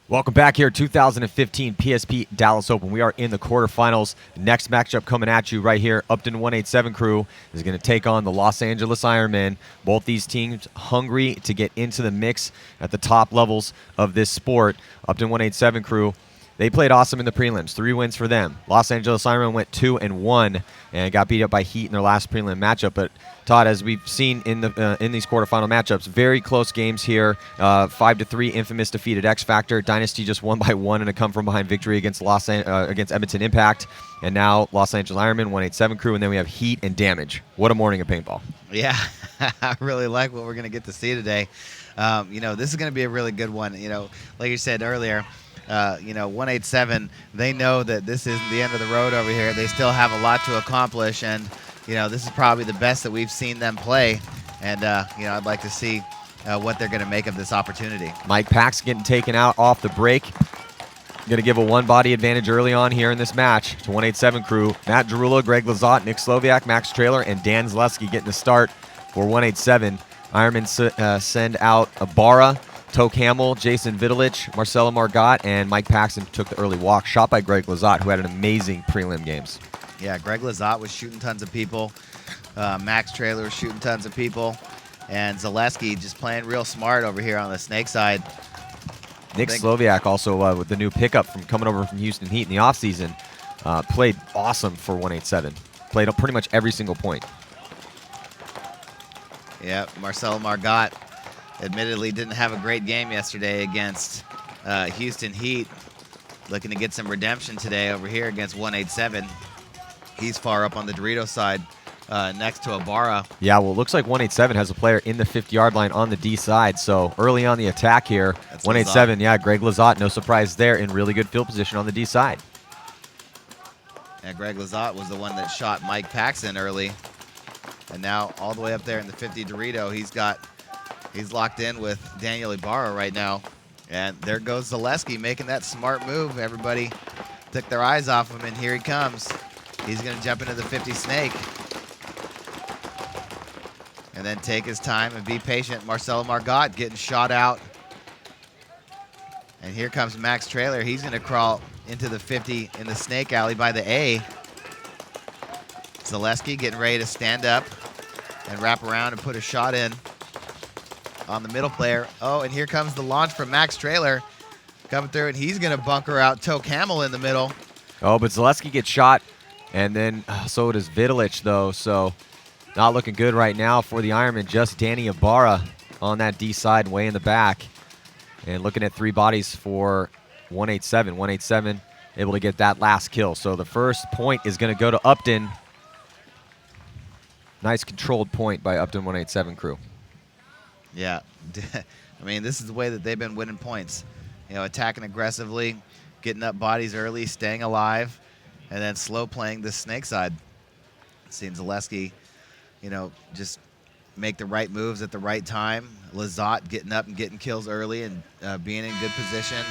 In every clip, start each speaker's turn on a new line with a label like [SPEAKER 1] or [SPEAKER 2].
[SPEAKER 1] Welcome back here, 2015 PSP Dallas Open. We are in the quarterfinals. Next matchup coming at you right here. Upton 187 crew is going to take on the Los Angeles Ironmen. Both these teams hungry to get into the mix at the top levels of this sport. Upton 187 crew, they played awesome in the prelims. 3 wins for them. Los Angeles Ironmen went 2-1 and got beat up by Heat in their last prelim matchup. But Todd, as we've seen in these quarterfinal matchups, very close games here. 5-3, Infamous defeated X Factor. Dynasty just won by 1 in a come-from-behind victory against Edmonton Impact. And now Los Angeles Ironmen, 187 crew, and then we have Heat and Damage. What a morning of paintball.
[SPEAKER 2] Yeah, I really like what we're going to get to see today. This is going to be a really good one. Like you said earlier, 187, they know that this isn't the end of the road over here. They still have a lot to accomplish, and this is probably the best that we've seen them play, and I'd like to see what they're going to make of this opportunity.
[SPEAKER 1] Mike Pax getting taken out off the break. Going to give a one-body advantage early on here in this match to 187 crew. Matt Jarula, Greg Lazat, Nick Sloviak, Max Trailer, and Dan Zaleski getting the start for 187. Ironmen send out Ibarra, Toke Hamill, Jason Vidalich, Marcelo Margot, and Mike Paxton took the early walk, shot by Greg Lazat, who had an amazing prelim games.
[SPEAKER 2] Yeah, Greg Lazat was shooting tons of people. Max Trailer was shooting tons of people. And Zaleski just playing real smart over here on the snake side.
[SPEAKER 1] Nick Sloviak also with the new pickup from coming over from Houston Heat in the offseason, played awesome for 187. Played pretty much every single point.
[SPEAKER 2] Yeah, Marcelo Margot admittedly didn't have a great game yesterday against Houston Heat. Looking to get some redemption today over here against 187. He's far up on the Dorito side next to Ibarra.
[SPEAKER 1] Yeah, well, it looks like 187 has a player in the 50-yard line on the D side. So early on the attack here, that's 187, Lazat. Yeah, Greg Lazat, no surprise there, in really good field position on the D side.
[SPEAKER 2] And Greg Lazat was the one that shot Mike Paxton early. And now all the way up there in the 50 Dorito, he's locked in with Daniel Ibarra right now. And there goes Zaleski making that smart move. Everybody took their eyes off him, and here he comes. He's going to jump into the 50 snake. And then take his time and be patient. Marcelo Margot getting shot out. And here comes Max Trailer. He's going to crawl into the 50 in the snake alley by the A. Zaleski getting ready to stand up and wrap around and put a shot in on the middle player. Oh, and here comes the launch from Max Trailer coming through, and he's going to bunker out Toke Hamill in the middle.
[SPEAKER 1] Oh, but Zaleski gets shot, and then so does Vidalich, though. So not looking good right now for the Ironmen. Just Danny Ibarra on that D side, way in the back. And looking at 3 bodies for 187. 187 able to get that last kill. So the first point is going to go to Upton. Nice controlled point by Upton 187 crew.
[SPEAKER 2] Yeah, I mean, this is the way that they've been winning points. Attacking aggressively, getting up bodies early, staying alive, and then slow playing the snake side. Seeing Zaleski, just make the right moves at the right time. Lazat getting up and getting kills early and being in good position. And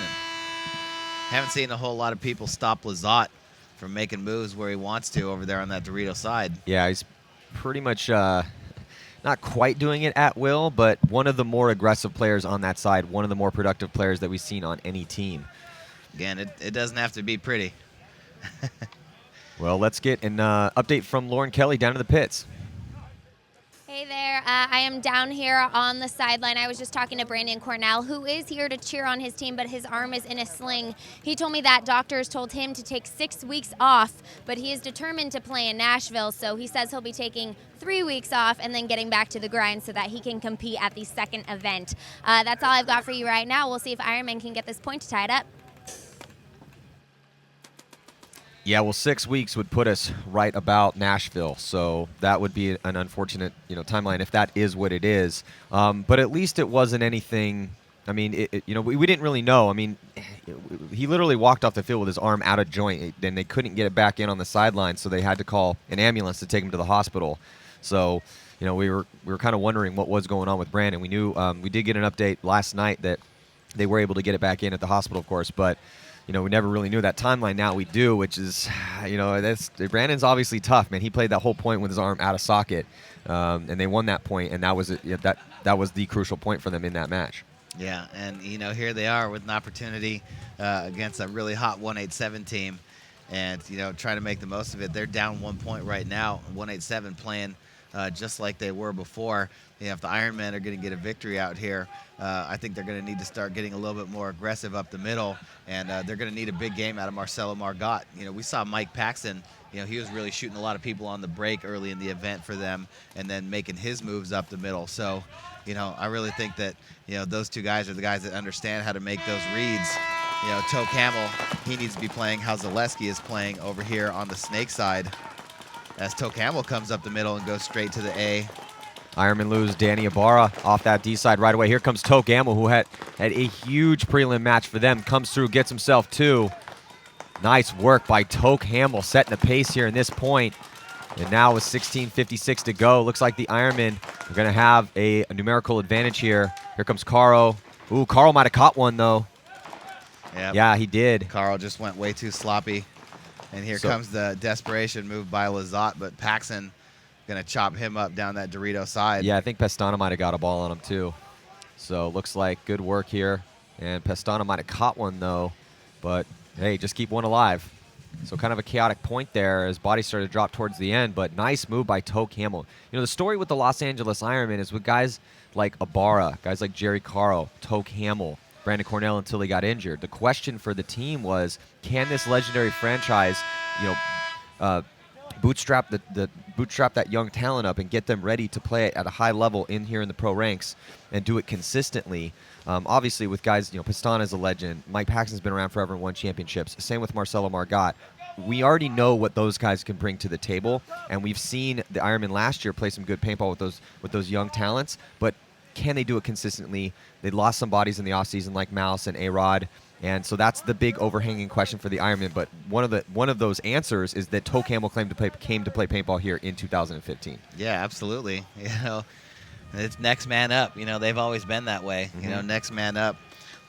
[SPEAKER 2] haven't seen a whole lot of people stop Lazat from making moves where he wants to over there on that Dorito side.
[SPEAKER 1] Yeah, he's pretty much not quite doing it at will, but one of the more aggressive players on that side, one of the more productive players that we've seen on any team.
[SPEAKER 2] Again, it doesn't have to be pretty.
[SPEAKER 1] Well, let's get an update from Lauren Kelly down in the pits.
[SPEAKER 3] Hey there, I am down here on the sideline. I was just talking to Brandon Cornell, who is here to cheer on his team, but his arm is in a sling. He told me that doctors told him to take 6 weeks off, but he is determined to play in Nashville, so he says he'll be taking 3 weeks off and then getting back to the grind so that he can compete at the second event. That's all I've got for you right now. We'll see if Ironman can get this point to tie it up.
[SPEAKER 1] Yeah, well, 6 weeks would put us right about Nashville, so that would be an unfortunate, timeline if that is what it is. But at least it wasn't anything. I mean, we didn't really know. I mean, he literally walked off the field with his arm out of joint, and they couldn't get it back in on the sideline, so they had to call an ambulance to take him to the hospital. So, we were kind of wondering what was going on with Brandon. We knew we did get an update last night that they were able to get it back in at the hospital, of course, but. We never really knew that timeline. Now we do, which is, Brandon's obviously tough, man. He played that whole point with his arm out of socket, and they won that point, and that was that was the crucial point for them in that match.
[SPEAKER 2] Yeah, and here they are with an opportunity against a really hot 187 team, and trying to make the most of it. They're down 1 point right now. 187 playing just like they were before. If the Ironmen are going to get a victory out here, I think they're going to need to start getting a little bit more aggressive up the middle, and they're going to need a big game out of Marcelo Margot. We saw Mike Paxton. He was really shooting a lot of people on the break early in the event for them, and then making his moves up the middle. So, I really think that those two guys are the guys that understand how to make those reads. Toe Camel, he needs to be playing how Zaleski is playing over here on the snake side. As Toe Camel comes up the middle and goes straight to the A.
[SPEAKER 1] Ironmen lose Danny Ibarra off that D side right away. Here comes Toe Gamble, who had a huge prelim match for them. Comes through, gets himself two. Nice work by Toe Gamble, setting the pace here in this point. And now with 16:56 to go, looks like the Ironmen are going to have a numerical advantage here. Here comes Caro. Ooh, Carl might have caught one, though.
[SPEAKER 2] Yep.
[SPEAKER 1] Yeah, he did.
[SPEAKER 2] Carl just went way too sloppy. And here comes the desperation move by Lazat, but Paxson going to chop him up down that Dorito side.
[SPEAKER 1] Yeah, I think Pestana might have got a ball on him, too. So looks like good work here. And Pestana might have caught one, though. But, hey, just keep one alive. So kind of a chaotic point there as bodies started to drop towards the end, but nice move by Toe Camel. The story with the Los Angeles Ironmen is with guys like Ibarra, guys like Jerry Caro, Toe Camel, Brandon Cornell until he got injured. The question for the team was, can this legendary franchise, bootstrap that young talent up and get them ready to play at a high level in here in the pro ranks and do it consistently? Obviously, with guys, Pestana's a legend. Mike Paxton's been around forever and won championships. Same with Marcelo Margot. We already know what those guys can bring to the table, and we've seen the Ironmen last year play some good paintball with those young talents. But can they do it consistently? They lost some bodies in the offseason like Mouse and A-Rod. And so that's the big overhanging question for the Ironmen. But one of those answers is that Toe Camel came to play paintball here in 2015.
[SPEAKER 2] Yeah, absolutely. It's next man up. They've always been that way.
[SPEAKER 1] Mm-hmm.
[SPEAKER 2] Next man up.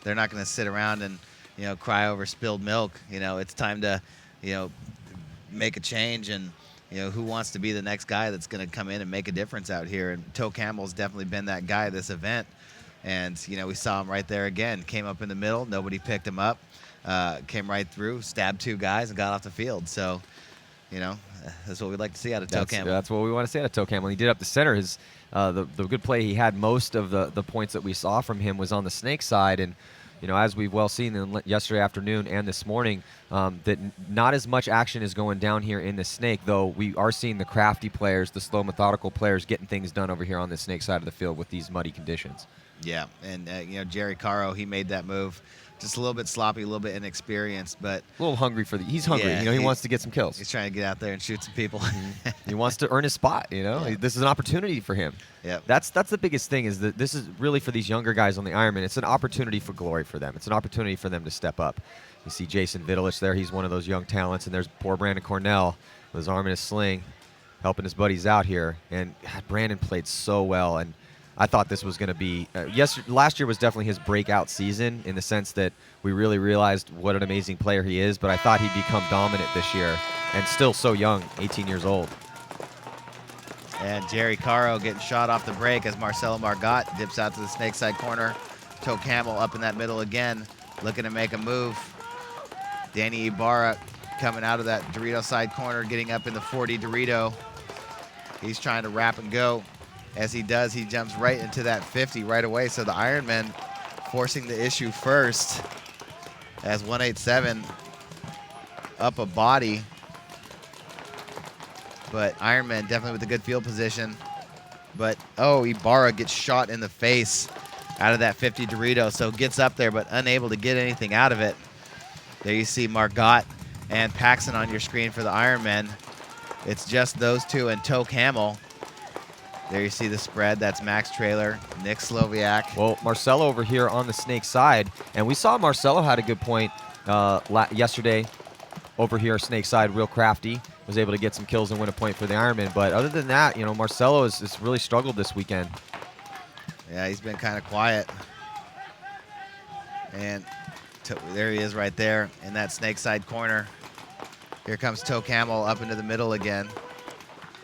[SPEAKER 2] They're not going to sit around and cry over spilled milk. It's time to make a change, and who wants to be the next guy that's going to come in and make a difference out here. And Toe Camel's definitely been that guy this event. And, we saw him right there again. Came up in the middle. Nobody picked him up. Came right through, stabbed two guys, and got off the field. So, that's what we'd like to see out of Toe Camel.
[SPEAKER 1] That's what we want to see out of Toe Camel. He did up the center. His the good play he had, most of the points that we saw from him was on the snake side. And, as we've well seen yesterday afternoon and this morning, that not as much action is going down here in the snake, though we are seeing the crafty players, the slow, methodical players getting things done over here on the snake side of the field with these muddy conditions.
[SPEAKER 2] Yeah, and Jerry Caro, he made that move. Just a little bit sloppy, a little bit inexperienced, but
[SPEAKER 1] a little hungry he's hungry.
[SPEAKER 2] Yeah,
[SPEAKER 1] he wants to get some kills.
[SPEAKER 2] He's trying to get out there and shoot some people.
[SPEAKER 1] He wants to earn his spot.
[SPEAKER 2] Yeah.
[SPEAKER 1] This is an opportunity for him.
[SPEAKER 2] Yeah,
[SPEAKER 1] that's the biggest thing, is that this is really for these younger guys on the Ironman. It's an opportunity for glory for them. It's an opportunity for them to step up. You see Jason Vitalich there. He's one of those young talents, and there's poor Brandon Cornell with his arm in his sling, helping his buddies out here. And God, Brandon played so well, and I thought this was going to be last year was definitely his breakout season in the sense that we really realized what an amazing player he is, but I thought he'd become dominant this year, and still so young, 18 years old.
[SPEAKER 2] And Jerry Caro getting shot off the break as Marcelo Margot dips out to the snake side corner. Toe Camel up in that middle again, looking to make a move. Danny Ibarra coming out of that Dorito side corner, getting up in the 40 Dorito. He's trying to wrap and go. As he does, he jumps right into that 50 right away. So the Ironmen forcing the issue first as 187 up a body. But Ironmen definitely with a good field position. But, Ibarra gets shot in the face out of that 50 Dorito. So gets up there but unable to get anything out of it. There you see Margot and Paxton on your screen for the Ironmen. It's just those two and Toke Hamill. There you see the spread. That's Max Trailer, Nick Slowiak.
[SPEAKER 1] Well, Marcelo over here on the Snake side, and we saw Marcelo had a good point yesterday over here, Snake side, real crafty. Was able to get some kills and win a point for the Ironman. But other than that, you know, Marcelo has really struggled this weekend.
[SPEAKER 2] Yeah, he's been kind of quiet. And there he is right there in that Snake side corner. Here comes Toke Hamill up into the middle again.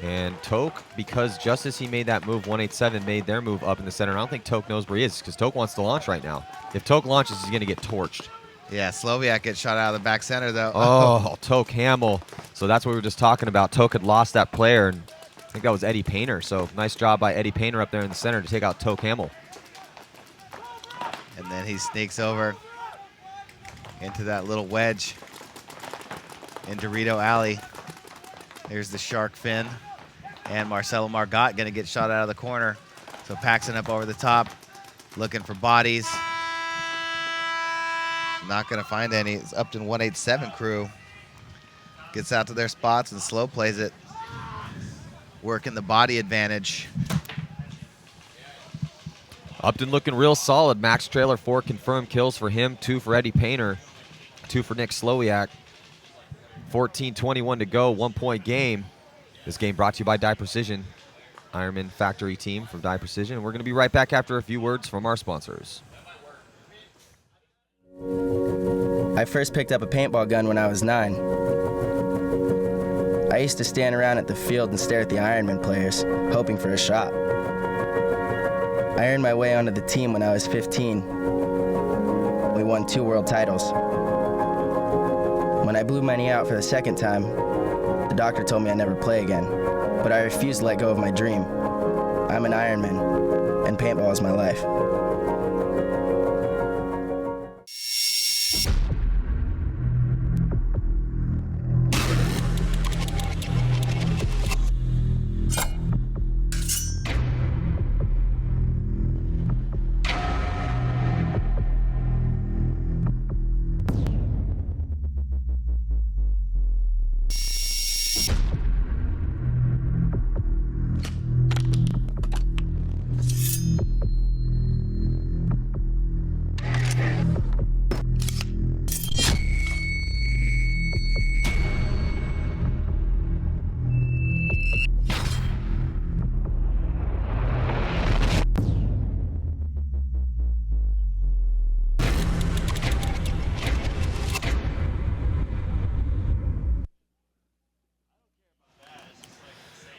[SPEAKER 1] And Toke, because just as he made that move, 187 made their move up in the center. I don't think Toke knows where he is because Toke wants to launch right now. If Toke launches, he's going to get torched.
[SPEAKER 2] Yeah, Slowiak gets shot out of the back center, though.
[SPEAKER 1] Oh, Toke Hamill. So that's what we were just talking about. Toke had lost that player, and I think that was Eddie Painter. So nice job by Eddie Painter up there in the center to take out Toke Hamill.
[SPEAKER 2] And then he sneaks over into that little wedge in Dorito Alley. There's the shark fin. And Marcelo Margot going to get shot out of the corner. So Paxton up over the top, looking for bodies. Not going to find any. It's Upton 187 crew. Gets out to their spots and slow plays it. Working the body advantage.
[SPEAKER 1] Upton looking real solid. Max Trailer, 4 confirmed kills for him, 2 for Eddie Painter, 2 for Nick Slowiak. 14:21 to go, 1-point game. This game brought to you by Die Precision, Ironman factory team from Die Precision. And we're going to be right back after a few words from our sponsors.
[SPEAKER 4] I first picked up a paintball gun when I was 9. I used to stand around at the field and stare at the Ironman players, hoping for a shot. I earned my way onto the team when I was 15. We won 2 world titles. When I blew my knee out for the second time, the doctor told me I'd never play again, but I refused to let go of my dream. I'm an Ironman, and paintball is my life.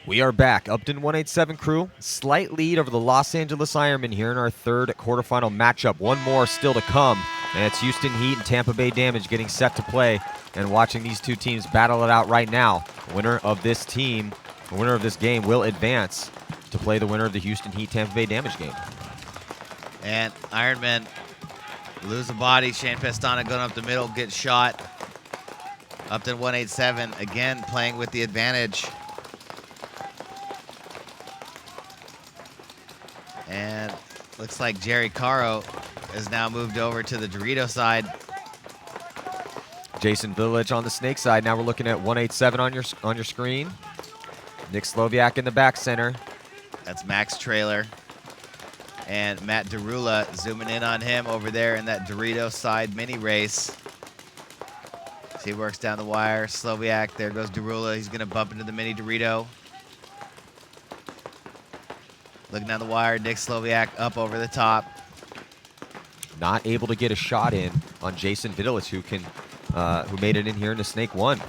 [SPEAKER 1] We are back. Upton 187 crew, slight lead over the Los Angeles Ironmen here in our third quarterfinal matchup. One more still to come, and it's Houston Heat and Tampa Bay Damage getting set to play and watching these two teams battle it out right now. The winner of this team, the winner of this game will advance to play the winner of the Houston Heat Tampa Bay Damage game.
[SPEAKER 2] And Ironmen lose a body. Shane Pestana going up the middle, gets shot. Upton 187 again playing with the advantage. And looks like Jerry Caro has now moved over to the Dorito side.
[SPEAKER 1] Jason Village on the Snake side. Now we're looking at 187 on your screen. Nick Slowiak in the back center.
[SPEAKER 2] That's Max Trailer. And Matt Derula zooming in on him over there in that Dorito side mini race. As he works down the wire. Slowiak, there goes Derula. He's going to bump into the mini Dorito. Looking down the wire, Nick Slowiak up over the top.
[SPEAKER 1] Not able to get a shot in on Jason Village, who made it in here into Snake 1.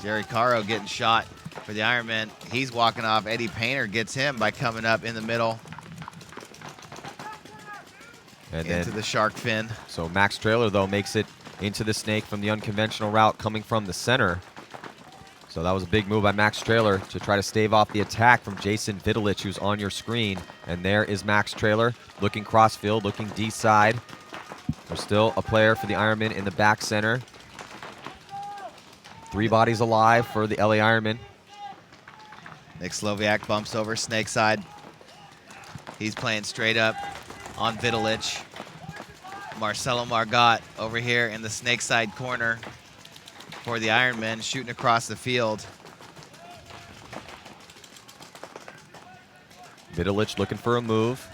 [SPEAKER 2] Jerry Caro getting shot for the Ironmen. He's walking off. Eddie Painter gets him by coming up in the middle.
[SPEAKER 1] And
[SPEAKER 2] into the shark fin.
[SPEAKER 1] So Max Trailer, though, makes it into the Snake from the unconventional route coming from the center. So that was a big move by Max Trailer to try to stave off the attack from Jason Vitalich, who's on your screen. And there is Max Trailer looking cross-field, looking D-side. There's still a player for the Ironmen in the back center. 3 bodies alive for the LA Ironmen.
[SPEAKER 2] Nick Slowiak bumps over Snake side. He's playing straight up on Vitalich. Marcelo Margot over here in the Snake side corner. for the Ironmen, shooting across the field.
[SPEAKER 1] Vidulich looking for a move,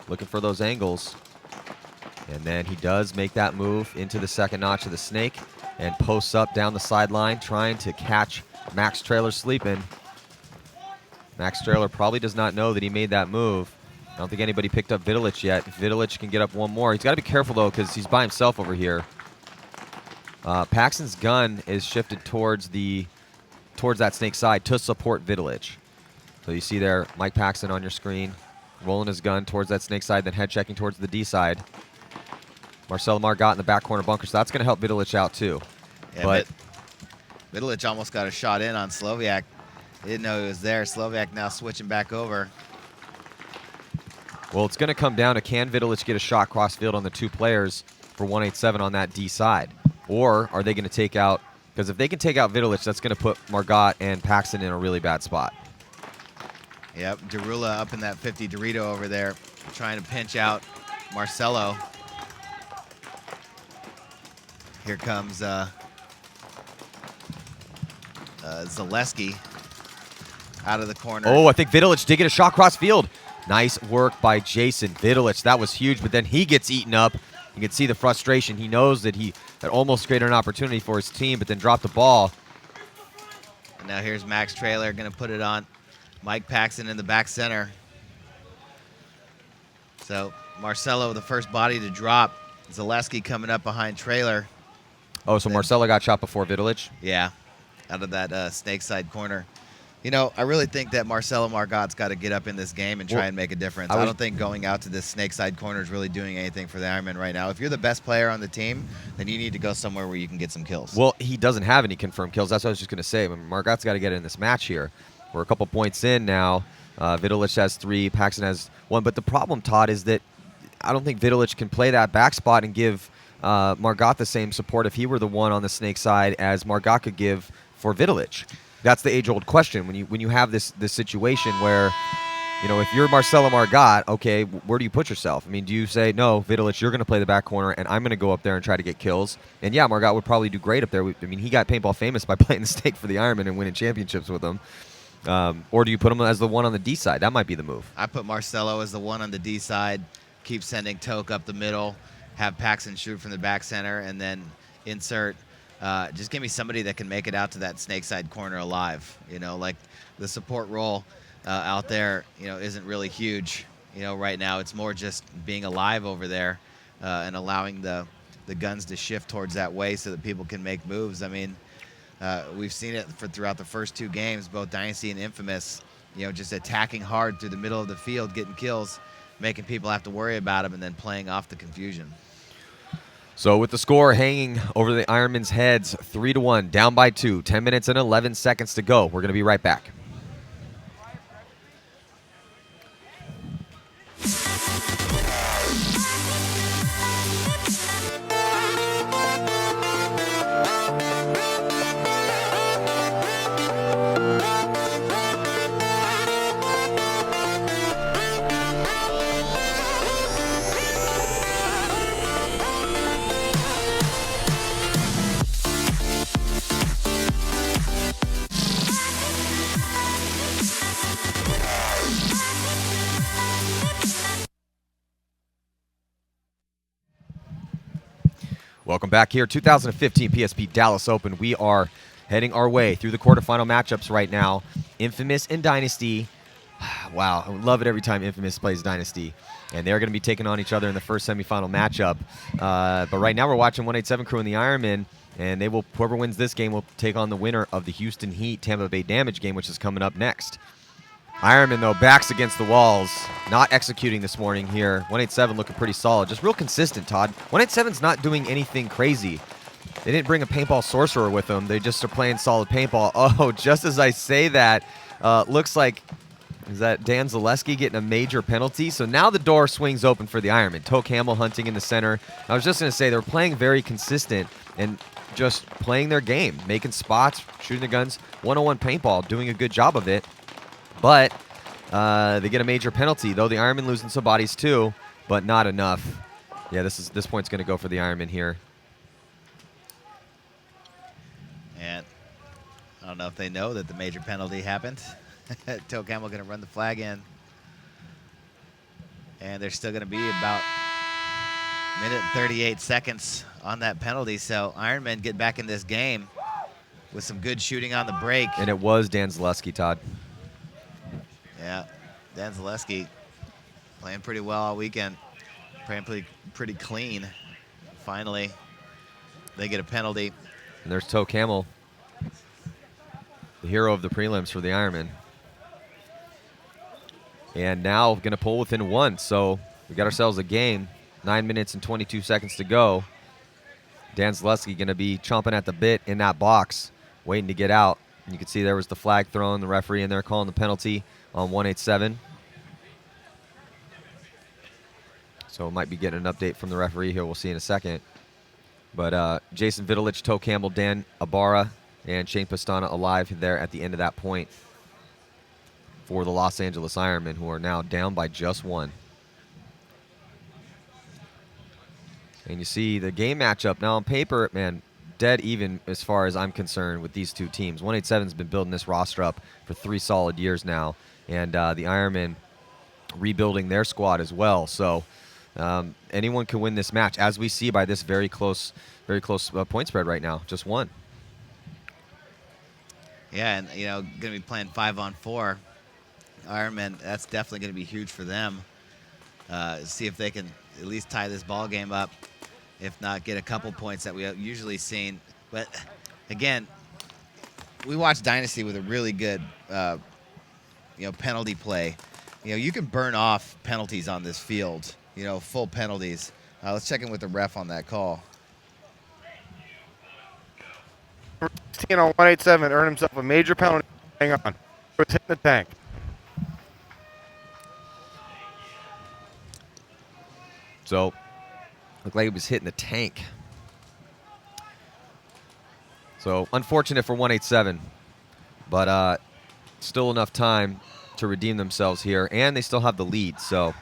[SPEAKER 1] looking for those angles. And then he does make that move into the second notch of the snake and posts up down the sideline, trying to catch Max Trailer sleeping. Max Trailer probably does not know that he made that move. I don't think anybody picked up Vidulich yet. If Vidulich can get up one more. He's got to be careful, though, because he's by himself over here. Paxton's gun is shifted towards that snake side to support Vidulich. So you see there Mike Paxton on your screen, rolling his gun towards that snake side, then head checking towards the D side. Marcelo Margot in the back corner bunker, so that's going to help Vidulich out, too.
[SPEAKER 2] Yeah,
[SPEAKER 1] but
[SPEAKER 2] Vidulich almost got a shot in on Sloviak. He didn't know he was there. Sloviak now switching back over.
[SPEAKER 1] Well, it's going to come down to, can Vidulich get a shot cross field on the two players for 187 on that D side? Or are they going to take out, because if they can take out Vidulich, that's going to put Margot and Paxton in a really bad spot.
[SPEAKER 2] Yep, Derula up in that 50 Dorito over there, trying to pinch out Marcelo. Here comes Zaleski out of the corner.
[SPEAKER 1] Oh, I think Vidulich did get a shot cross field. Nice work by Jason Vidulich. That was huge, but then he gets eaten up. You can see the frustration. He knows that he had almost created an opportunity for his team, but then dropped the ball.
[SPEAKER 2] And now here's Max Trailer going to put it on Mike Paxton in the back center. So Marcelo, the first body to drop. Zaleski coming up behind Trailer.
[SPEAKER 1] Oh, so Marcelo got shot before Vidulich?
[SPEAKER 2] Yeah, out of that snake side corner. You know, I really think that Marcelo Margot's got to get up in this game and try and make a difference. I don't think going out to this snake side corner is really doing anything for the Ironmen right now. If you're the best player on the team, then you need to go somewhere where you can get some kills.
[SPEAKER 1] Well, he doesn't have any confirmed kills. That's what I was just going to say. I mean, Margot's got to get in this match here. We're a couple points in now. Vidulich has 3, Paxton has 1. But the problem, Todd, is that I don't think Vidulich can play that back spot and give Margot the same support if he were the one on the snake side as Margot could give for Vidulich. That's the age-old question when you have this situation where, you know, if you're Marcelo Margot, okay, where do you put yourself? I mean, do you say, no, Vidulich, you're going to play the back corner, and I'm going to go up there and try to get kills? And yeah, Margot would probably do great up there. I mean, he got Paintball famous by playing the snake for the Ironmen and winning championships with them. Or do you put him as the one on the D side? That might be the move.
[SPEAKER 2] I put Marcelo as the one on the D side, keep sending Toke up the middle, have Paxton shoot from the back center, and then insert. Just give me somebody that can make it out to that snake side corner alive. You know, like the support role out there, you know, isn't really huge. You know, right now it's more just being alive over there and allowing the guns to shift towards that way so that people can make moves. I mean, we've seen it throughout the first 2 games, both Dynasty and Infamous, you know, just attacking hard through the middle of the field, getting kills, making people have to worry about them, and then playing off the confusion.
[SPEAKER 1] So with the score hanging over the Ironmen's heads, 3-1, down by 2, 10 minutes and 11 seconds to go. We're going to be right back. Welcome back here, 2015 PSP Dallas Open. We are heading our way through the quarterfinal matchups right now. Infamous and Dynasty. Wow, I love it every time Infamous plays Dynasty. And they're going to be taking on each other in the first semifinal matchup. But right now we're watching 187 Crew and the Ironmen, and whoever wins this game will take on the winner of the Houston Heat Tampa Bay Damage game, which is coming up next. Ironmen, though, backs against the walls, not executing this morning here. 187 looking pretty solid, just real consistent, Todd. 187's not doing anything crazy. They didn't bring a paintball sorcerer with them. They just are playing solid paintball. Oh, just as I say that, looks like, is that Dan Zaleski getting a major penalty? So now the door swings open for the Ironmen. Toke Hamill hunting in the center. I was just going to say, they're playing very consistent and just playing their game, making spots, shooting the guns. 101 paintball, doing a good job of it. But they get a major penalty, though the Ironmen losing some bodies too, but not enough. Yeah, this point's going to go for the Ironmen here.
[SPEAKER 2] don't know if they know that the major penalty happened. Toe Camel going to run the flag in. And there's still going to be about a minute and 38 seconds on that penalty. So Ironmen get back in this game with some good shooting on the break.
[SPEAKER 1] And it was Dan Zaleski, Todd.
[SPEAKER 2] Yeah, Dan Zaleski playing pretty well all weekend. Playing pretty clean. Finally, they get a penalty.
[SPEAKER 1] And there's Toe Camel, the hero of the prelims for the Ironman. And now going to pull within 1. So we got ourselves a game. 9 minutes and 22 seconds to go. Dan Zaleski going to be chomping at the bit in that box, waiting to get out. And you can see there was the flag thrown, the referee in there calling the penalty on 187. So might be getting an update from the referee here. We'll see in a second. But Jason Vidalich, Toe Campbell, Dan Ibarra, and Shane Pastana alive there at the end of that point for the Los Angeles Ironmen, who are now down by just 1. And you see the game matchup now on paper, man, dead even as far as I'm concerned with these two teams. 187's been building this roster up for 3 solid years now, and the Ironmen rebuilding their squad as well. So anyone can win this match, as we see by this very close point spread right now, just 1.
[SPEAKER 2] Yeah, and going to be playing 5-on-4. Ironmen, that's definitely going to be huge for them. See if they can at least tie this ball game up, if not get a couple points that we have usually seen. But again, we watched Dynasty with a really good penalty play. You can burn off penalties on this field, full penalties. Let's check in with the ref on that call.
[SPEAKER 5] 16 on 187 earned himself a major penalty. Hang on. It was hitting the tank.
[SPEAKER 1] So, looked like it was hitting the tank. So, unfortunate for 187, but still enough time to redeem themselves here, and they still have the lead. So,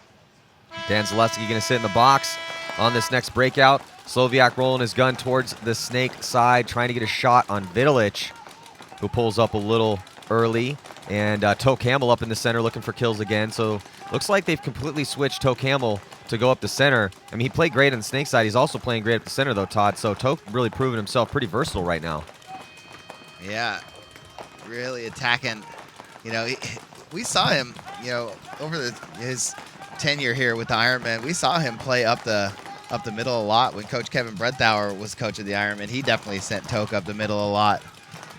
[SPEAKER 1] Dan Zaleski going to sit in the box on this next breakout. Sloviak rolling his gun towards the snake side, trying to get a shot on Vidalich, who pulls up a little early. And Toe Camel up in the center looking for kills again. So, looks like they've completely switched Toe Camel to go up the center. I mean, he played great on the snake side. He's also playing great at the center, though, Todd. So Toe really proving himself pretty versatile right now.
[SPEAKER 2] Yeah, really attacking. We saw him, over his tenure here with the Ironmen. We saw him play up the middle a lot when Coach Kevin Brettauer was coach of the Ironmen. He definitely sent Toke up the middle a lot.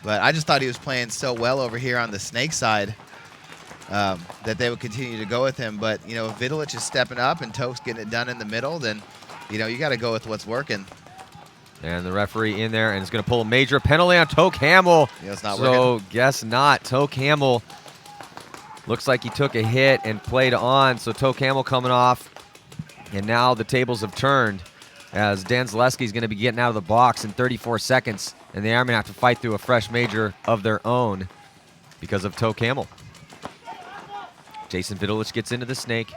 [SPEAKER 2] But I just thought he was playing so well over here on the snake side that they would continue to go with him. But, if Vidalich is stepping up and Toke's getting it done in the middle, then, you got to go with what's working.
[SPEAKER 1] And the referee in there, and is going to pull a major penalty on Toe Camel.
[SPEAKER 2] It's not
[SPEAKER 1] so,
[SPEAKER 2] working.
[SPEAKER 1] guess not. Toe Camel looks like he took a hit and played on. So, Toe Camel coming off. And now the tables have turned as Dan Zaleski is going to be getting out of the box in 34 seconds. And the Ironmen have to fight through a fresh major of their own because of Toe Camel. Jason Vidalich gets into the snake.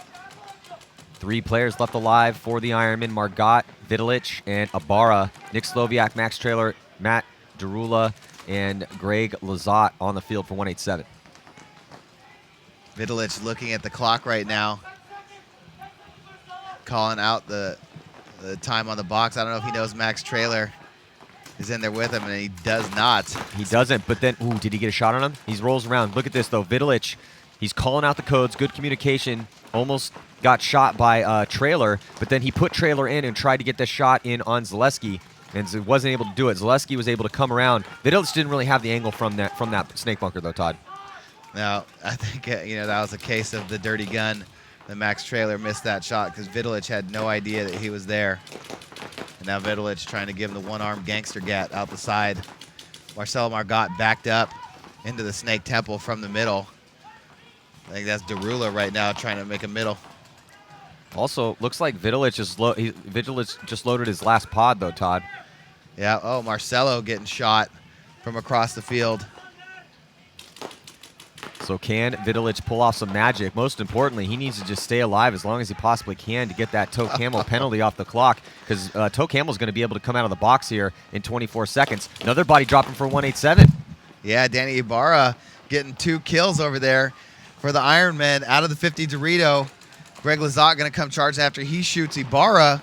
[SPEAKER 1] 3 players left alive for the Ironmen: Margot, Vidalich, and Ibarra. Nick Sloviak, Max Trailer, Matt Derula, and Greg Lazat on the field for 187.
[SPEAKER 2] Vidalich looking at the clock right now, calling out the time on the box. I don't know if he knows Max Trailer is in there with him, and he does not.
[SPEAKER 1] He doesn't, but then, ooh, did he get a shot on him? He rolls around. Look at this, though. Vidalich, he's calling out the codes, good communication, almost got shot by Trailer, but then he put Trailer in and tried to get the shot in on Zaleski, and wasn't able to do it. Zaleski was able to come around. Vidalich didn't really have the angle from that snake bunker, though, Todd.
[SPEAKER 2] No, I think, that was a case of the dirty gun. The Max Trailer missed that shot because Vidalich had no idea that he was there. And now Vidalich trying to give him the one-arm gangster gat out the side. Marcel Margot backed up into the snake temple from the middle. I think that's Derula right now trying to make a middle.
[SPEAKER 1] Also, looks like Vidalich just loaded his last pod, though, Todd.
[SPEAKER 2] Yeah, oh, Marcelo getting shot from across the field.
[SPEAKER 1] So can Vidalich pull off some magic? Most importantly, he needs to just stay alive as long as he possibly can to get that Toe Camel penalty off the clock, because Toe Camel's going to be able to come out of the box here in 24 seconds. Another body dropping for 187.
[SPEAKER 2] Yeah, Danny Ibarra getting 2 kills over there for the Ironmen out of the 50 Dorito. Greg Lazat going to come charge after he shoots Ibarra.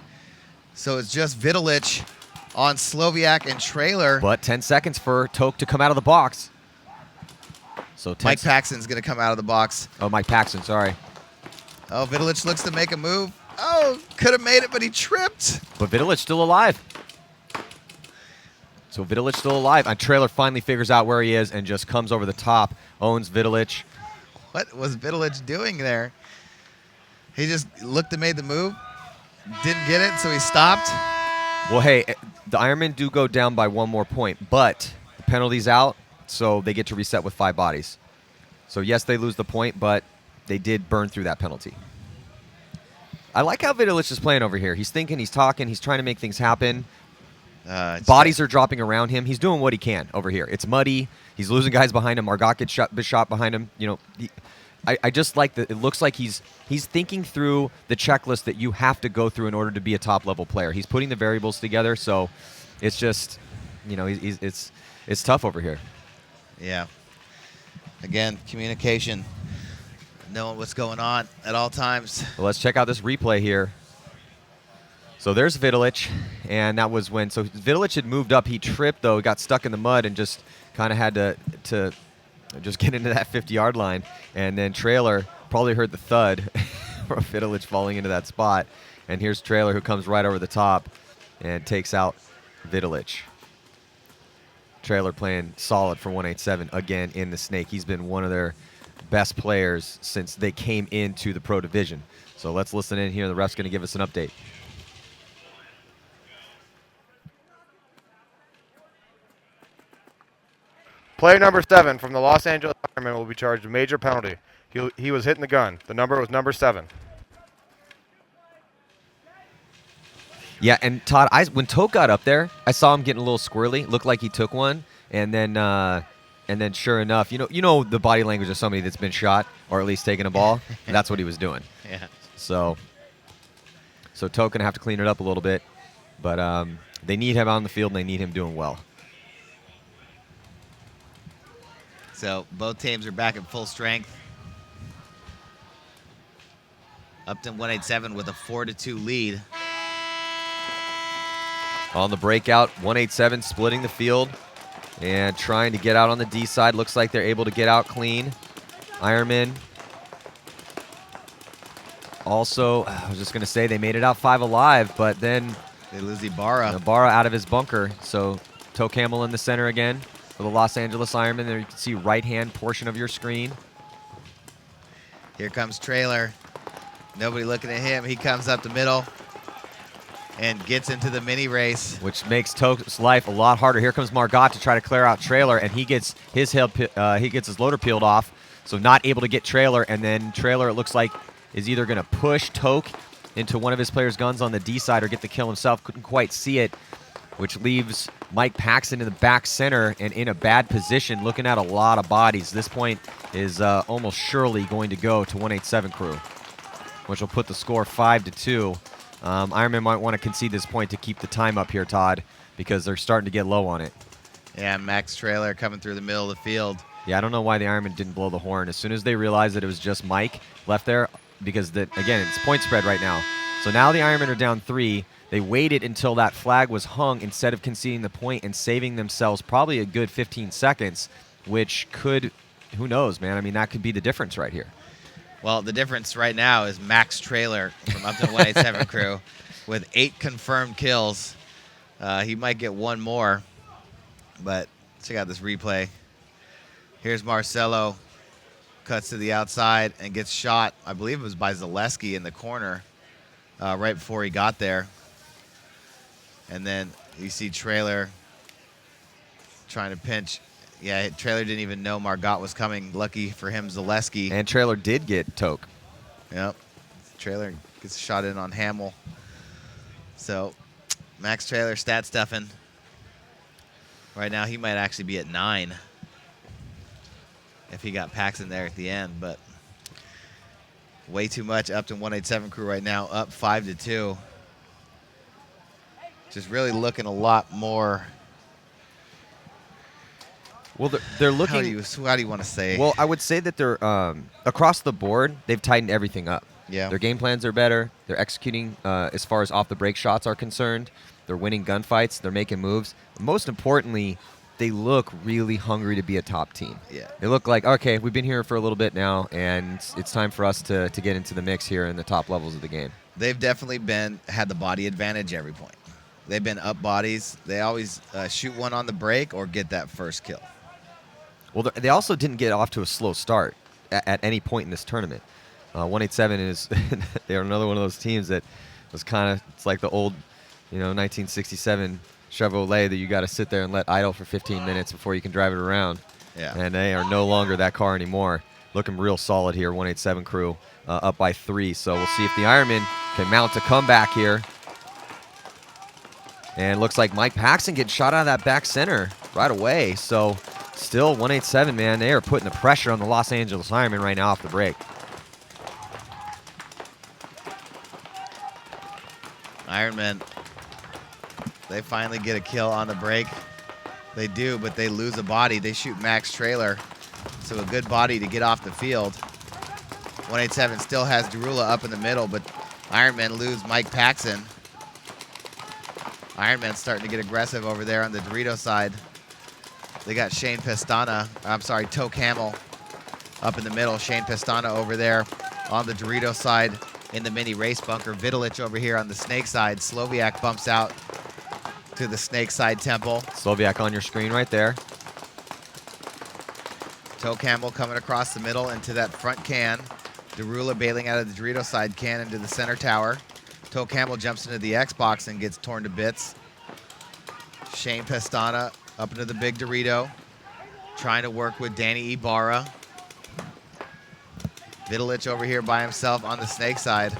[SPEAKER 2] So it's just Vitalic on Sloviak and Trailer.
[SPEAKER 1] But 10 seconds for Toke to come out of the box. So
[SPEAKER 2] Mike Paxton's going to come out of the box.
[SPEAKER 1] Oh, Mike Paxton, sorry.
[SPEAKER 2] Oh, Vitalic looks to make a move. Oh, could have made it, but he tripped.
[SPEAKER 1] But Vitalic still alive. So Vitalic still alive. And Trailer finally figures out where he is and just comes over the top, owns Vitalic.
[SPEAKER 2] What was Vitalic doing there? He just looked and made the move. Didn't get it, so he stopped.
[SPEAKER 1] Well, hey, the Ironmen do go down by 1 more point, but the penalty's out, so they get to reset with 5 bodies. So, yes, they lose the point, but they did burn through that penalty. I like how Vitalic is playing over here. He's thinking, he's talking, he's trying to make things happen. Bodies are dropping around him. He's doing what he can over here. It's muddy. He's losing guys behind him. Margot gets shot behind him. You know, I just like that. It looks like he's thinking through the checklist that you have to go through in order to be a top-level player. He's putting the variables together, so it's just, you know, it's tough over here.
[SPEAKER 2] Yeah. Again, communication, knowing what's going on at all times.
[SPEAKER 1] Well, let's check out this replay here. So there's Vitalic, and that was when, so Vitalic had moved up. He tripped, though, got stuck in the mud and just kind of had to just get into that 50-yard line. And then Trailer probably heard the thud from Vitalic falling into that spot. And here's Trailer, who comes right over the top and takes out Vitalic. Trailer playing solid for 187 again in the Snake. He's been one of their best players since they came into the Pro Division. So let's listen in here. The ref's going to give us an update.
[SPEAKER 5] Player number 7 from the Los Angeles Ironmen will be charged a major penalty. He was hitting the gun. The number was number 7.
[SPEAKER 1] Yeah, and Todd, when Toke got up there, I saw him getting a little squirrely. Looked like he took one, and then sure enough, you know the body language of somebody that's been shot or at least taken a ball. That's what he was doing.
[SPEAKER 2] Yeah.
[SPEAKER 1] So Toke gonna have to clean it up a little bit, but they need him on the field and they need him doing well.
[SPEAKER 2] So both teams are back at full strength. Upton 187 with a 4-2 lead.
[SPEAKER 1] On the breakout, 187 splitting the field and trying to get out on the D side. Looks like they're able to get out clean. Ironmen also, I was just going to say they made it out 5 alive, but then
[SPEAKER 2] They lose Ibarra.
[SPEAKER 1] Ibarra out of his bunker. So Toke Hamill in the center again for the Los Angeles Ironmen. There you can see right-hand portion of your screen.
[SPEAKER 2] Here comes Trailer. Nobody looking at him. He comes up the middle and gets into the mini race.
[SPEAKER 1] Which makes Toke's life a lot harder. Here comes Margot to try to clear out Trailer, and he gets his loader peeled off, so not able to get Trailer. And then Trailer, it looks like, is either going to push Toke into one of his players' guns on the D side or get the kill himself. Couldn't quite see it, which leaves Mike Paxton in the back center and in a bad position, looking at a lot of bodies. This point is almost surely going to go to 187 crew, which will put the score 5-2. Ironman might want to concede this point to keep the time up here, Todd, because they're starting to get low on it.
[SPEAKER 2] Yeah, Max Trailer coming through the middle of the field.
[SPEAKER 1] Yeah, I don't know why the Ironman didn't blow the horn. As soon as they realized that it was just Mike left there, because, again, it's point spread right now. So now the Ironmen are down 3. They waited until that flag was hung instead of conceding the point and saving themselves probably a good 15 seconds, which could, who knows, man? I mean, that could be the difference right here.
[SPEAKER 2] Well, the difference right now is Max Trailer from Upton 187 crew with 8 confirmed kills. He might get 1 more, but check out this replay. Here's Marcelo, cuts to the outside and gets shot. I believe it was by Zaleski in the corner right before he got there. And then you see Trailer trying to pinch. Yeah, Trailer didn't even know Margot was coming. Lucky for him, Zaleski.
[SPEAKER 1] And Trailer did get Toke.
[SPEAKER 2] Yep. Trailer gets shot in on Hamill. So Max Trailer stat stuffing. Right now he might actually be at 9 if he got Paxton there at the end, but way too much. Upton 187 crew right now up 5-2. Just really looking a lot more
[SPEAKER 1] Well, they're looking.
[SPEAKER 2] How do you want to say?
[SPEAKER 1] Well, I would say that they're across the board. They've tightened everything up.
[SPEAKER 2] Yeah.
[SPEAKER 1] Their game plans are better. They're executing as far as off the break shots are concerned. They're winning gunfights. They're making moves. Most importantly, they look really hungry to be a top team.
[SPEAKER 2] Yeah.
[SPEAKER 1] They look like, okay, we've been here for a little bit now, and it's time for us to get into the mix here in the top levels of the game.
[SPEAKER 2] They've definitely had the body advantage every point. They've been up bodies. They always shoot one on the break or get that first kill.
[SPEAKER 1] Well, they also didn't get off to a slow start at any point in this tournament. 187 is they're another one of those teams that was kind of, it's like the old, 1967 Chevrolet that you got to sit there and let idle for 15 minutes before you can drive it around.
[SPEAKER 2] Yeah.
[SPEAKER 1] And they are no longer that car anymore. Looking real solid here, 187 crew up by 3. So we'll see if the Ironmen can mount a comeback here. And looks like Mike Paxton getting shot out of that back center right away. So still 187, man. They are putting the pressure on the Los Angeles Ironmen right now off the break.
[SPEAKER 2] Ironmen, they finally get a kill on the break. They do, but they lose a body. They shoot max trailer, so a good body to get off the field. 187 still has Derula up in the middle, but Ironmen lose Mike Paxton. Ironmen starting to get aggressive over there on the Dorito side. They got Shane Pestana, Toe Camel up in the middle. Shane Pestana over there on the Dorito side in the mini race bunker. Vitalik over here on the Snake side. Sloviak bumps out to the Snake side temple.
[SPEAKER 1] Sloviak on your screen right there.
[SPEAKER 2] Toe Camel coming across the middle into that front can. Derula bailing out of the Dorito side can into the center tower. Toe Camel jumps into the Xbox and gets torn to bits. Shane Pestana up into the big Dorito, trying to work with Danny Ibarra. Vitalik over here by himself on the Snake side.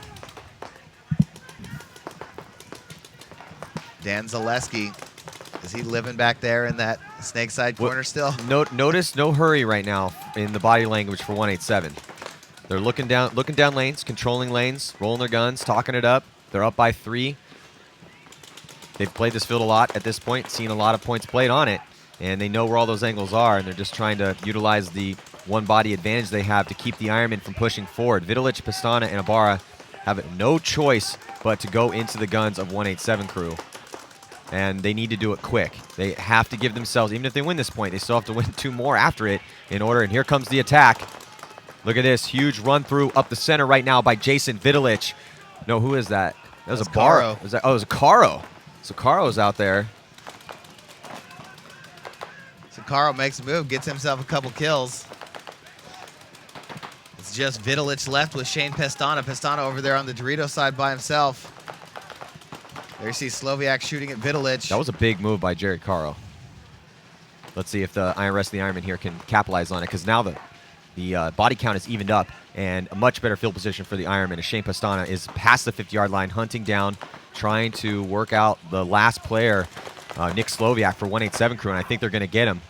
[SPEAKER 2] Dan Zaleski, is he living back there in that Snake side corner still?
[SPEAKER 1] Notice no hurry right now in the body language for 187. They're looking down lanes, controlling lanes, rolling their guns, talking it up. They're up by 3. They've played this field a lot at this point, seen a lot of points played on it, and they know where all those angles are, and they're just trying to utilize the one body advantage they have to keep the Ironmen from pushing forward. Vitalik, Pestana, and Ibarra have no choice but to go into the guns of 187 crew, and they need to do it quick. They have to give themselves, even if they win this point, they still have to win 2 more after it in order, and here comes the attack. Look at this huge run through up the center right now by Jason Vitalik. No, who is that? That was Ibarra. It was a Caro. So Caro's out there.
[SPEAKER 2] So Caro makes a move, gets himself a couple kills. It's just Vitalik left with Shane Pestana. Pestana over there on the Dorito side by himself. There you see Sloviak shooting at Vitalik.
[SPEAKER 1] That was a big move by Jared Caro. Let's see if the rest of the Ironmen here can capitalize on it, because now the body count is evened up and a much better field position for the Ironmen as Shane Pestana is past the 50-yard line, hunting down, trying to work out the last player, Nick Sloviak for 187 crew, and I think they're going to get him.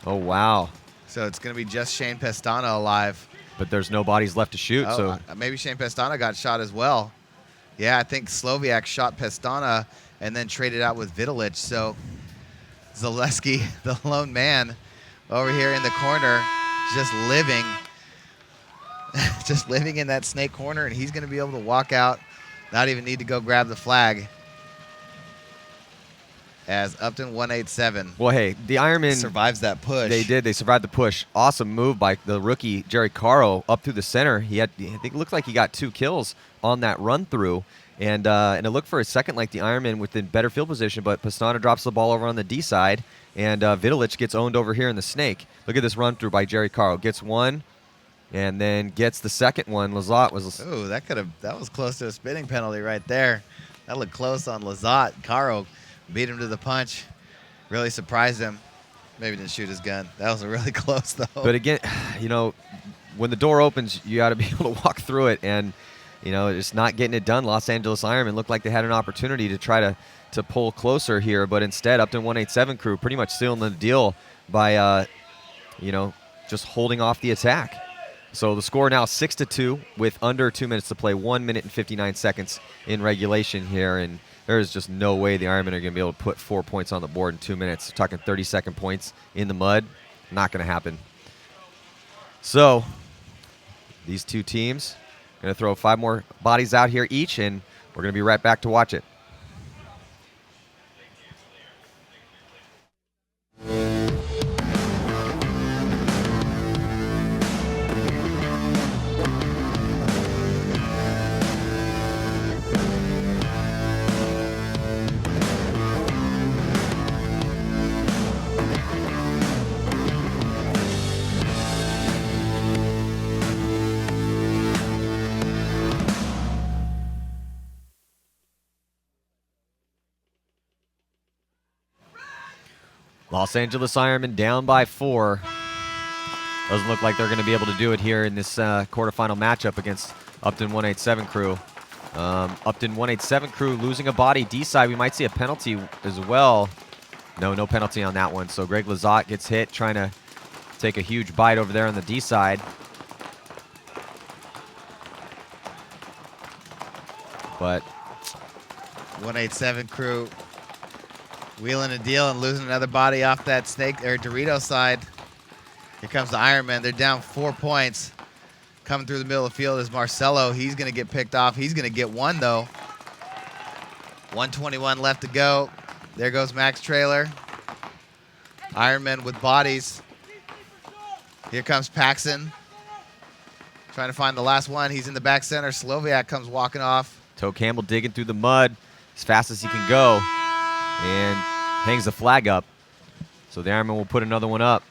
[SPEAKER 1] Oh, wow.
[SPEAKER 2] So it's going to be just Shane Pestana alive.
[SPEAKER 1] But there's no bodies left to shoot.
[SPEAKER 2] So maybe Shane Pestana got shot as well. Yeah, I think Sloviak shot Pestana and then traded out with Vitalik. So Zaleski, the lone man over here in the corner, just living in that Snake corner, and he's going to be able to walk out, not even need to go grab the flag. As Upton 187.
[SPEAKER 1] Well, hey, the Ironmen
[SPEAKER 2] survives that push.
[SPEAKER 1] They did. They survived the push. Awesome move by the rookie Jerry Caro up through the center. I think it looked like he got 2 kills on that run through, and it looked for a second like the Ironmen within better field position, but Pestana drops the ball over on the D side, and Vitalik gets owned over here in the Snake. Look at this run through by Jerry Caro. Gets one, and then gets the second one. Lazat was.
[SPEAKER 2] Ooh, that was close to a spinning penalty right there. That looked close on Lazat. Caro beat him to the punch. Really surprised him. Maybe didn't shoot his gun. That was really close, though.
[SPEAKER 1] But again, when the door opens, you got to be able to walk through it. And, just not getting it done. Los Angeles Ironmen looked like they had an opportunity to try to pull closer here. But instead, Upton 187 crew pretty much sealing the deal by, just holding off the attack. So the score now 6-2 with under 2 minutes to play, 1 minute and 59 seconds in regulation here. And there is just no way the Ironmen are going to be able to put 4 points on the board in 2 minutes. We're talking 30-second points in the mud. Not going to happen. So these two teams are going to throw 5 more bodies out here each, and we're going to be right back to watch it. Los Angeles Ironmen down by 4. Doesn't look like they're going to be able to do it here in this quarterfinal matchup against Upton 187 crew. Upton 187 crew losing a body. D-side, we might see a penalty as well. No penalty on that one. So Greg Lazat gets hit, trying to take a huge bite over there on the D-side. But
[SPEAKER 2] 187 crew wheeling a deal and losing another body off that snake or Dorito side. Here comes the Ironmen. They're down 4 points. Coming through the middle of the field is Marcelo. He's going to get picked off. He's going to get one, though. 1:21 left to go. There goes Max Trailer. Ironmen with bodies. Here comes Paxson. Trying to find the last one. He's in the back center. Sloviak comes walking off.
[SPEAKER 1] Toe Campbell digging through the mud as fast as he can go and hangs the flag up. So the Ironmen will put another one up.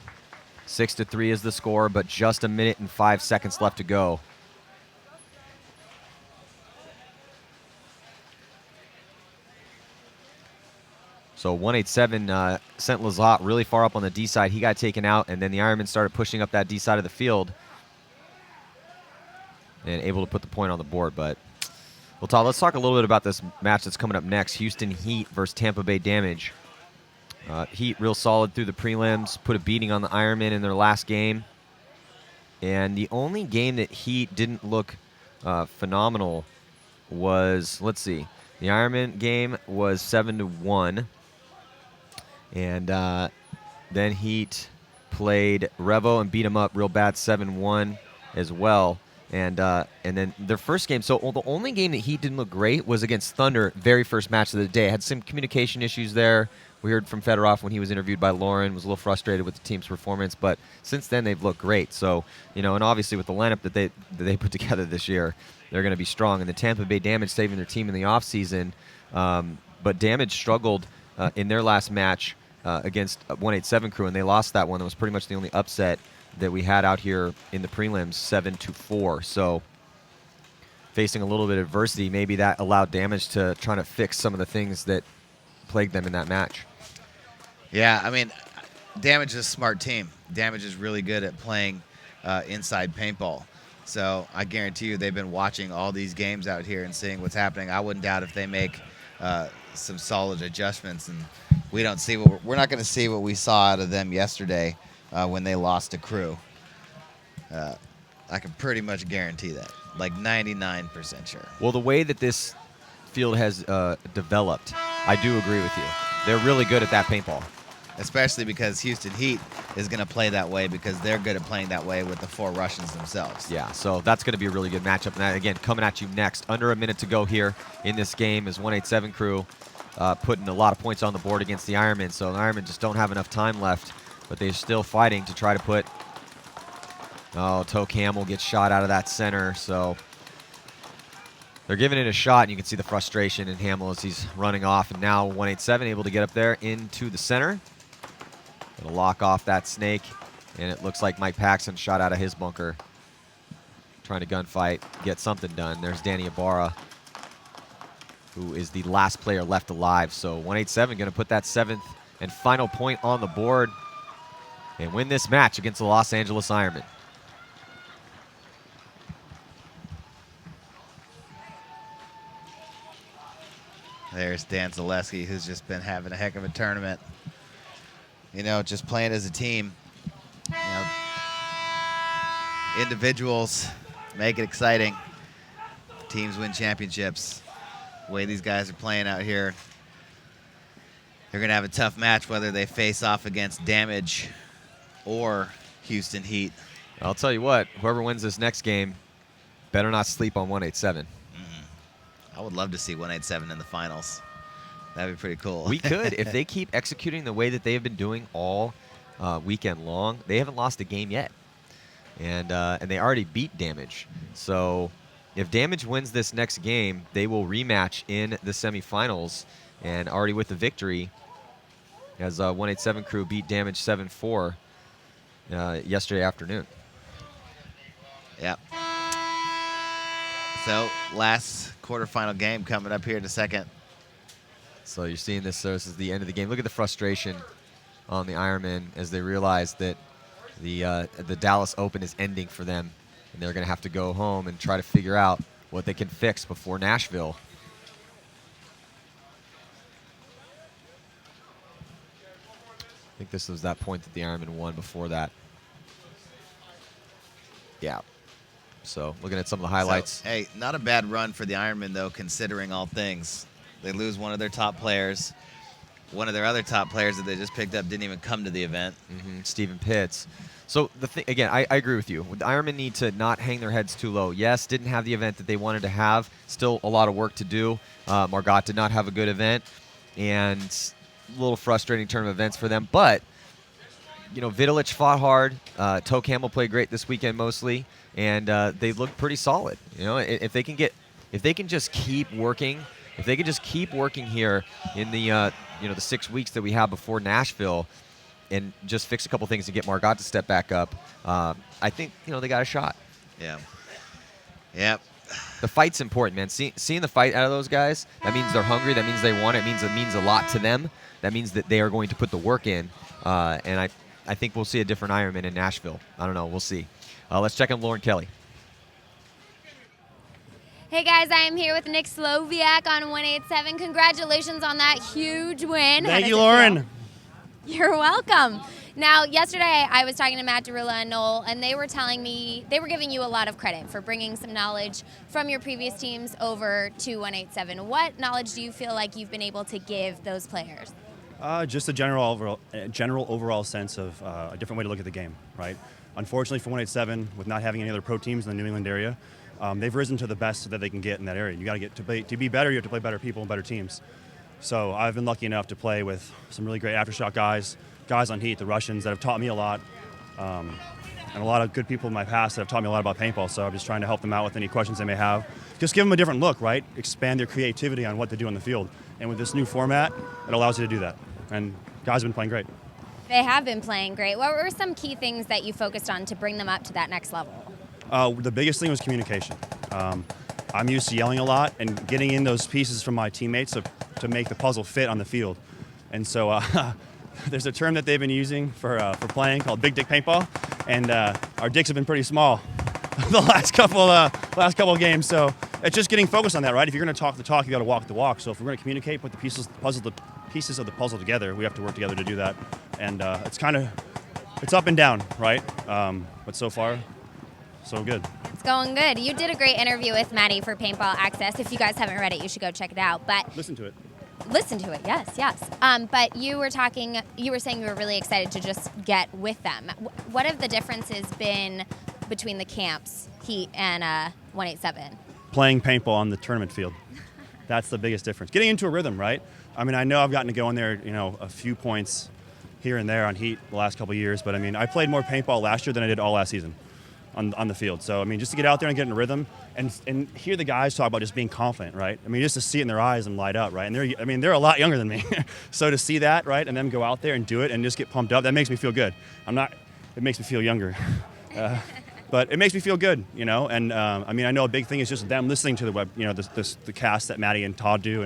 [SPEAKER 1] 6-3 is the score, but just 1 minute and 5 seconds left to go. So 187 sent Lazat really far up on the D side. He got taken out, and then the Ironmen started pushing up that D side of the field and able to put the point on the board. But well, Todd, let's talk a little bit about this match that's coming up next. Houston Heat versus Tampa Bay Damage. Heat real solid through the prelims, put a beating on the Ironmen in their last game. And the only game that Heat didn't look phenomenal was, let's see, the Ironman game was 7-1. And then Heat played Revo and beat him up real bad 7-1 as well. And then their first game, so the only game that Heat didn't look great was against Thunder, very first match of the day. Had some communication issues there. We heard from Fedorov when he was interviewed by Lauren, was a little frustrated with the team's performance, but since then they've looked great. So, you know, and obviously with the lineup that they put together this year, they're going to be strong. And the Tampa Bay Damage saving their team in the offseason, but Damage struggled in their last match against 187 crew, and they lost that one. That was pretty much the only upset that we had out here in the prelims, 7-4. So facing a little bit of adversity, maybe that allowed Damage to try to fix some of the things that plagued them in that match.
[SPEAKER 2] Yeah, I mean, Damage is a smart team. Damage is really good at playing inside paintball. So I guarantee you they've been watching all these games out here and seeing what's happening. I wouldn't doubt if they make some solid adjustments, and we're not going to see what we saw out of them yesterday when they lost to Crew. I can pretty much guarantee that, like 99% sure.
[SPEAKER 1] Well, the way that this field has developed, I do agree with you. They're really good at that paintball.
[SPEAKER 2] Especially because Houston Heat is going to play that way because they're good at playing that way with the 4 Russians themselves.
[SPEAKER 1] Yeah, so that's going to be a really good matchup. And that, again, coming at you next. Under a minute to go here in this game is 187 crew putting a lot of points on the board against the Ironmen. So the Ironmen just don't have enough time left, but they're still fighting to try to put... Oh, Toe Camel gets shot out of that center, so... They're giving it a shot, and you can see the frustration in Hamill as he's running off. And now 187 able to get up there into the center. Gonna lock off that snake, and it looks like Mike Paxson shot out of his bunker. Trying to gunfight, get something done. There's Danny Ibarra, who is the last player left alive. So 187 gonna put that 7th and final point on the board and win this match against the Los Angeles Ironmen.
[SPEAKER 2] There's Dan Zaleski, who's just been having a heck of a tournament. You know, just playing as a team. You know, individuals make it exciting. Teams win championships. The way these guys are playing out here, they're going to have a tough match whether they face off against Damage or Houston Heat.
[SPEAKER 1] I'll tell you what, whoever wins this next game better not sleep on 187.
[SPEAKER 2] I would love to see 187 in the finals. That'd be pretty cool.
[SPEAKER 1] We could. If they keep executing the way that they have been doing all weekend long, they haven't lost a game yet. And they already beat Damage. So if Damage wins this next game, they will rematch in the semifinals. And already with the victory, as 187 crew beat Damage 7-4 yesterday afternoon.
[SPEAKER 2] Yep. So last quarterfinal game coming up here in a second.
[SPEAKER 1] So you're seeing this. So this is the end of the game. Look at the frustration on the Ironmen as they realize that the Dallas Open is ending for them, and they're going to have to go home and try to figure out what they can fix before Nashville. I think this was that point that the Ironmen won before that. Yeah. So looking at some of the highlights.
[SPEAKER 2] So, hey, not a bad run for the Ironmen, though, considering all things. They lose one of their top players. One of their other top players that they just picked up didn't even come to the event.
[SPEAKER 1] Stephen Pitts. So the thing again, I agree with you. The Ironmen need to not hang their heads too low. Yes, didn't have the event that they wanted to have. Still a lot of work to do. Margot did not have a good event, and a little frustrating turn of events for them. But you know, Vidalich fought hard. Toe Campbell played great this weekend mostly, and they looked pretty solid. You know, if they can just keep working. If they could just keep working here in the the 6 weeks that we have before Nashville, and just fix a couple things and get Margot to step back up, I think they got a shot.
[SPEAKER 2] Yeah. Yep.
[SPEAKER 1] The fight's important, man. Seeing the fight out of those guys, that means they're hungry. That means they want it. It means a lot to them. That means that they are going to put the work in, and I think we'll see a different Ironman in Nashville. I don't know. We'll see. Let's check on Lauren Kelly.
[SPEAKER 3] Hey guys, I am here with Nick Sloviak on 187. Congratulations on that huge win.
[SPEAKER 6] Thank you, Lauren.
[SPEAKER 3] You're welcome. Now, yesterday I was talking to Matt Derula and Noel, and they were telling me they were giving you a lot of credit for bringing some knowledge from your previous teams over to 187. What knowledge do you feel like you've been able to give those players?
[SPEAKER 6] Just a general overall sense of a different way to look at the game, right? Unfortunately for 187, with not having any other pro teams in the New England area, they've risen to the best that they can get in that area. You got to get to be better. You have to play better people and better teams. So I've been lucky enough to play with some really great aftershock guys on Heat, the Russians that have taught me a lot, and a lot of good people in my past that have taught me a lot about paintball. So I'm just trying to help them out with any questions they may have. Just give them a different look, right? Expand their creativity on what to do on the field. And with this new format, it allows you to do that. And guys have been playing great.
[SPEAKER 3] They have been playing great. What were some key things that you focused on to bring them up to that next level?
[SPEAKER 6] The biggest thing was communication. I'm used to yelling a lot and getting in those pieces from my teammates to make the puzzle fit on the field. And so there's a term that they've been using for playing called big dick paintball, and our dicks have been pretty small the last couple of games. So it's just getting focused on that, right? If you're going to talk the talk, you got to walk the walk. So if we're going to communicate, put the pieces of the puzzle together, we have to work together to do that. And it's up and down, right? But so far, so good.
[SPEAKER 3] It's going good. You did a great interview with Maddie for Paintball Access. If you guys haven't read it, you should go check it out. But
[SPEAKER 6] listen to it.
[SPEAKER 3] Yes. But you were saying you were really excited to just get with them. What have the differences been between the camps, Heat and 187?
[SPEAKER 6] Playing paintball on the tournament field. That's the biggest difference. Getting into a rhythm, right? I mean, I know I've gotten to go in there, a few points here and there on Heat the last couple of years, but I mean, I played more paintball last year than I did all last season on the field. So, I mean, just to get out there and get in a rhythm and hear the guys talk about just being confident, right? I mean, just to see it in their eyes and light up, right? And they're a lot younger than me. So to see that, right, and them go out there and do it and just get pumped up, that makes me feel good. It makes me feel younger. But it makes me feel good, and I mean, I know a big thing is just them listening to the web, the cast that Maddie and Todd do,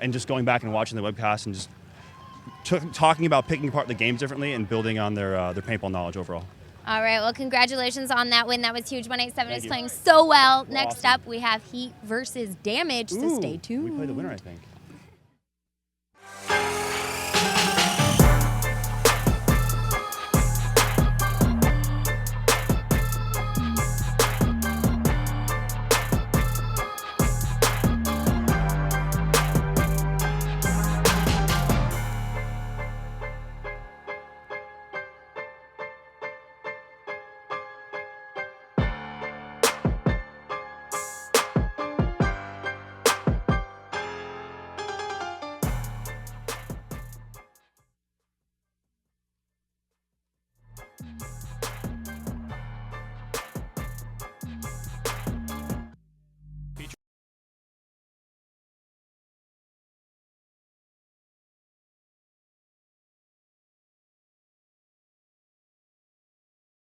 [SPEAKER 6] and just going back and watching the webcast and just talking about picking apart the games differently and building on their paintball knowledge overall.
[SPEAKER 3] All right, well, congratulations on that win. That was huge. 187 is playing so well. Next
[SPEAKER 6] awesome.
[SPEAKER 3] up, we have Heat versus Damage, so stay tuned.
[SPEAKER 6] We play the winner, I think.